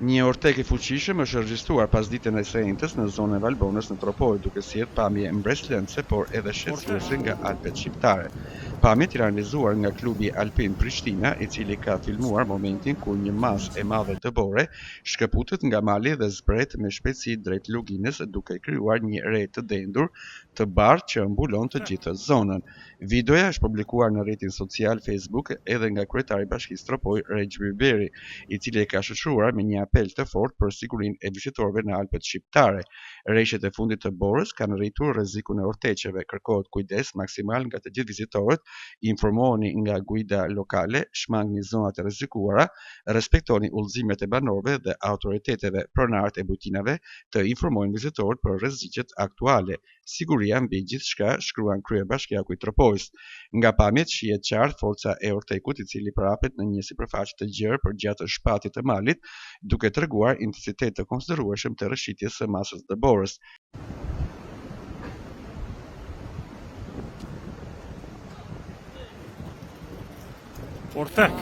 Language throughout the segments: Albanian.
Një ortek I fuqishëm është regjistruar pas ditën e shenjtës në zonën e Valbonës në Tropoj, duke sjellë pamje mbretërese, por edhe shqetësuese nga Alpet shqiptare. Pamjet I realizuar nga klubi alpin Prishtina, I cili ka filmuar momentin kur një masë e madhe dëbore shkëputet nga mali dhe zbret me shpejtësi drejt luginës, duke krijuar një re të dendur të bardhë që mbulon të gjithë zonën. Videoja është publikuar në rrjetin social Facebook edhe nga kryetari I Bashkisë Tropoj, Regj Byberi, I cili e ka shoqëruar me një apel të fortë për sigurinë e vizitorëve në Alpet shqiptare. Rreshtet e fundit të borës kanë rritur rrezikun e orteqeve. Kërkohet kujdes maksimal nga të gjithë vizitorët, informoheni nga guida lokale, shmangni zonat e rrezikuara, respektoni udhëzimet e banorëve dhe autoriteteve. Pronarët e bujtinave të informojnë vizitorët për rreziqet aktuale. Siguria mbi gjithçka, shkruan kryebashkiaku I Tropojës. Nga pamjet shihet qartë forca e ortekut I cili prapet në një sipërfaqe të gjerë përgjatë shpatit të malit, duke treguar intensitet të konsiderueshëm të rrëshqitjes së masës dëborës. Ortek.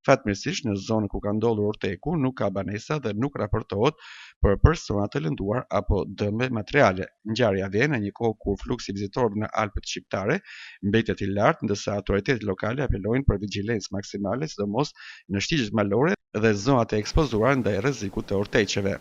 Fatmirësisht në zonën ku ka ndodhur orteku nuk ka banesa dhe nuk raportohet për persona të lënduar apo dëme materiale. Ngjarja vjen në një kohë kur fluksi I vizitorëve në Alpet shqiptare mbetet I lartë, ndërsa autoritetet lokale apelojnë për vigjilencë maksimale, sidomos në shtigjet malore dhe zonat e ekspozuara ndaj rrezikut të orteqeve.